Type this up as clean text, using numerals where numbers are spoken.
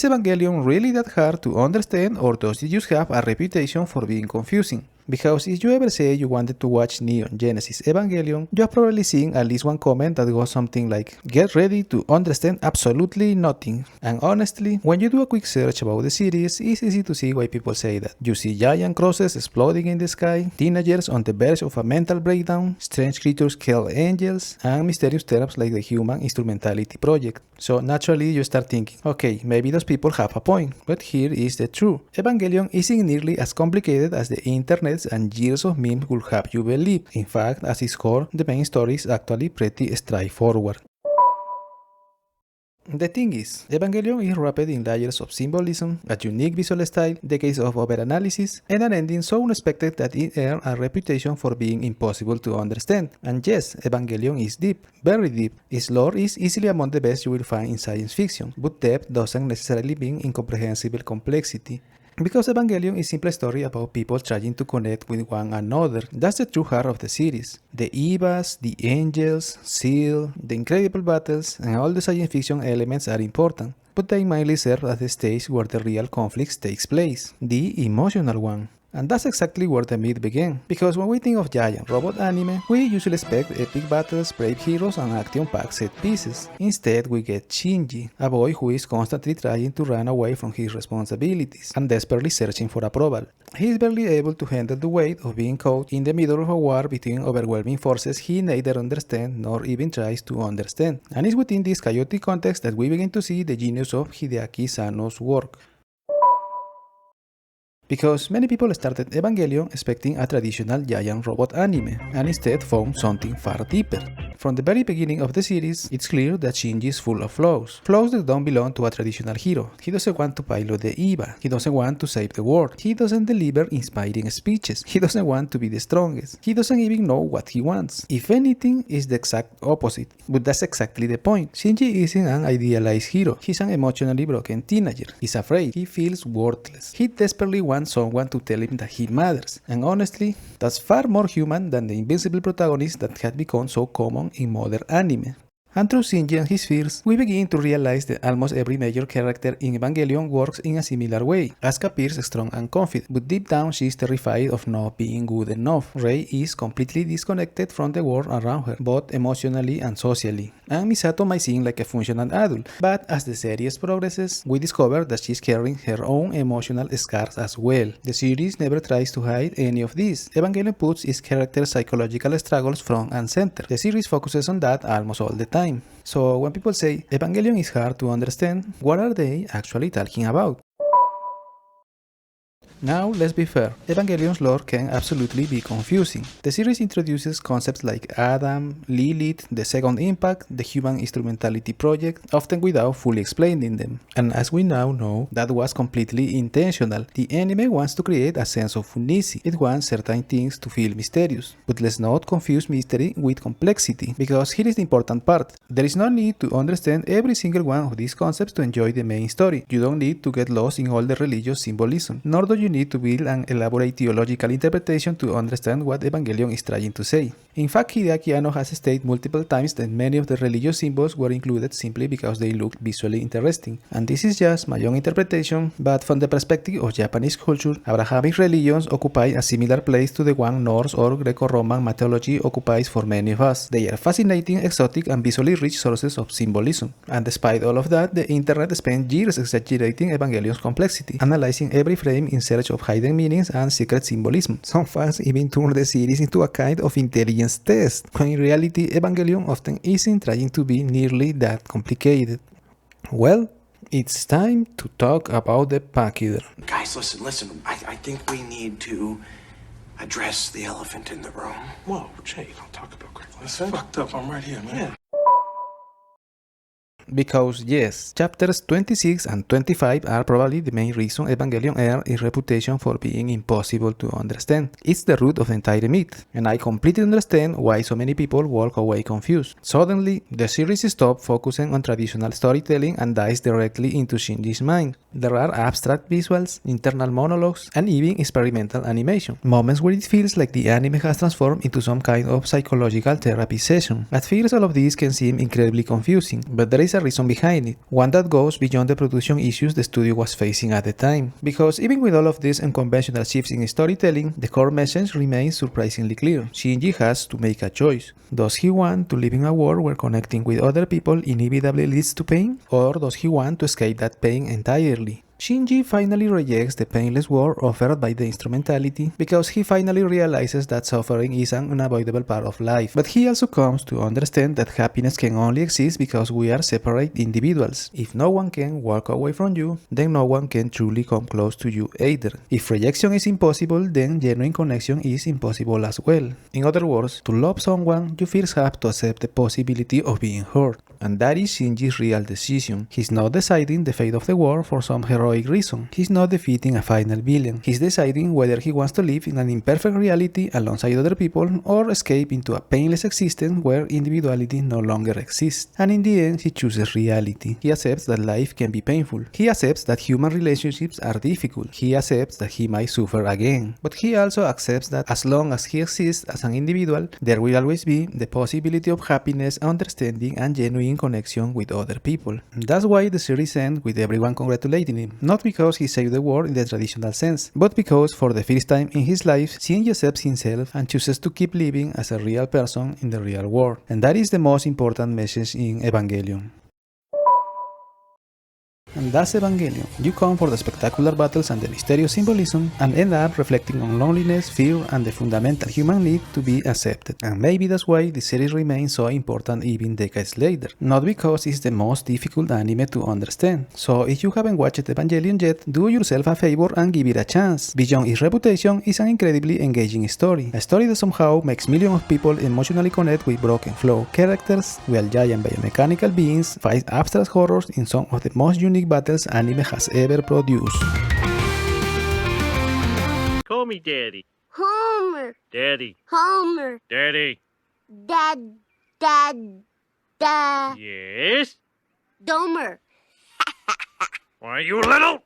Is Evangelion really that hard to understand, or does it just have a reputation for being confusing? Because if you ever say you wanted to watch Neon Genesis Evangelion, you have probably seen at least one comment that goes something like, "Get ready to understand absolutely nothing." And honestly, when you do a quick search about the series, it's easy to see why people say that. You see giant crosses exploding in the sky, teenagers on the verge of a mental breakdown, strange creatures kill angels, and mysterious terms like the Human Instrumentality Project. So naturally you start thinking, okay, maybe those people have a point, but here is the truth. Evangelion isn't nearly as complicated as the internet and years of memes would have you believe. In fact, at its core, the main story is actually pretty straightforward. The thing is, Evangelion is wrapped in layers of symbolism, a unique visual style, decades of overanalysis, and an ending so unexpected that it earned a reputation for being impossible to understand. And yes, Evangelion is deep, very deep. Its lore is easily among the best you will find in science fiction, but depth doesn't necessarily mean incomprehensible complexity. Because Evangelion is simply a story about people trying to connect with one another. That's the true heart of the series. The Evas, the angels, Seal, the incredible battles, and all the science fiction elements are important, but they mainly serve as the stage where the real conflict takes place, the emotional one. And that's exactly where the myth began, because when we think of giant robot anime, we usually expect epic battles, brave heroes, and action-packed set pieces. Instead, we get Shinji, a boy who is constantly trying to run away from his responsibilities and desperately searching for approval. He is barely able to handle the weight of being caught in the middle of a war between overwhelming forces he neither understands nor even tries to understand. And it's within this chaotic context that we begin to see the genius of Hideaki Anno's work. Because many people started Evangelion expecting a traditional giant robot anime, and instead found something far deeper. From the very beginning of the series, it's clear that Shinji is full of flaws. Flaws that don't belong to a traditional hero. He doesn't want to pilot the EVA. He doesn't want to save the world. He doesn't deliver inspiring speeches. He doesn't want to be the strongest. He doesn't even know what he wants. If anything, it's the exact opposite. But that's exactly the point. Shinji isn't an idealized hero. He's an emotionally broken teenager. He's afraid. He feels worthless. He desperately wants someone to tell him that he matters. And honestly, that's far more human than the invincible protagonist that had become so common in modern anime. And through Shinji and his fears, we begin to realize that almost every major character in Evangelion works in a similar way. Asuka appears strong and confident, but deep down she is terrified of not being good enough. Rei is completely disconnected from the world around her, both emotionally and socially. And Misato might seem like a functional adult, but as the series progresses, we discover that she's carrying her own emotional scars as well. The series never tries to hide any of this. Evangelion puts its characters' psychological struggles front and center. The series focuses on that almost all the time. So when people say Evangelion is hard to understand, what are they actually talking about? Now, let's be fair, Evangelion's lore can absolutely be confusing. The series introduces concepts like Adam, Lilith, the Second Impact, the Human Instrumentality Project, often without fully explaining them. And as we now know, that was completely intentional. The anime wants to create a sense of uneasy. It wants certain things to feel mysterious. But let's not confuse mystery with complexity, because here is the important part. There is no need to understand every single one of these concepts to enjoy the main story. You don't need to get lost in all the religious symbolism, nor do you need to build an elaborate theological interpretation to understand what Evangelion is trying to say. In fact, Hideaki Anno has stated multiple times that many of the religious symbols were included simply because they looked visually interesting. And this is just my own interpretation, but from the perspective of Japanese culture, Abrahamic religions occupy a similar place to the one Norse or Greco-Roman mythology occupies for many of us. They are fascinating, exotic, and visually rich sources of symbolism. And despite all of that, the internet spent years exaggerating Evangelion's complexity, analyzing every frame in search of hidden meanings and secret symbolism. Some fans even turned the series into a kind of intelligence test, when in reality Evangelion often isn't trying to be nearly that complicated. Well, it's time to talk about the Pachyder. Guys, listen, I think we need to address the elephant in the room. Whoa, Jay, don't talk about Greg. That's fucked up. I'm right here, man. Yeah. Because yes, chapters 26 and 25 are probably the main reason Evangelion earned its reputation for being impossible to understand. It's the root of the entire myth, and I completely understand why so many people walk away confused. Suddenly, the series stops focusing on traditional storytelling and dives directly into Shinji's mind. There are abstract visuals, internal monologues, and even experimental animation. Moments where it feels like the anime has transformed into some kind of psychological therapy session. At first, all of these can seem incredibly confusing, but there is a reason behind it, one that goes beyond the production issues the studio was facing at the time. Because even with all of these unconventional shifts in storytelling, the core message remains surprisingly clear. Shinji has to make a choice. Does he want to live in a world where connecting with other people inevitably leads to pain? Or does he want to escape that pain entirely? Shinji finally rejects the painless world offered by the instrumentality because he finally realizes that suffering is an unavoidable part of life. But he also comes to understand that happiness can only exist because we are separate individuals. If no one can walk away from you, then no one can truly come close to you either. If rejection is impossible, then genuine connection is impossible as well. In other words, to love someone, you first have to accept the possibility of being hurt. And that is Shinji's real decision. He's not deciding the fate of the world for some heroic reason. He's not defeating a final villain. He's deciding whether he wants to live in an imperfect reality alongside other people or escape into a painless existence where individuality no longer exists. And in the end, he chooses reality. He accepts that life can be painful. He accepts that human relationships are difficult. He accepts that he might suffer again. But he also accepts that as long as he exists as an individual, there will always be the possibility of happiness, understanding, and genuine connection with other people. That's why the series ends with everyone congratulating him, not because he saved the world in the traditional sense, but because for the first time in his life, Shinji accepts himself and chooses to keep living as a real person in the real world. And that is the most important message in Evangelion. And that's Evangelion. You come for the spectacular battles and the mysterious symbolism, and end up reflecting on loneliness, fear, and the fundamental human need to be accepted. And maybe that's why the series remains so important even decades later. Not because it's the most difficult anime to understand. So if you haven't watched Evangelion yet, do yourself a favor and give it a chance. Beyond its reputation, it's an incredibly engaging story. A story that somehow makes millions of people emotionally connect with broken flawed characters, while giant biomechanical beings fight abstract horrors in some of the most unique battles anime has ever produced. Call me Daddy. Homer. Daddy. Homer. Daddy. Dad. Yes? Domer. Why, you little...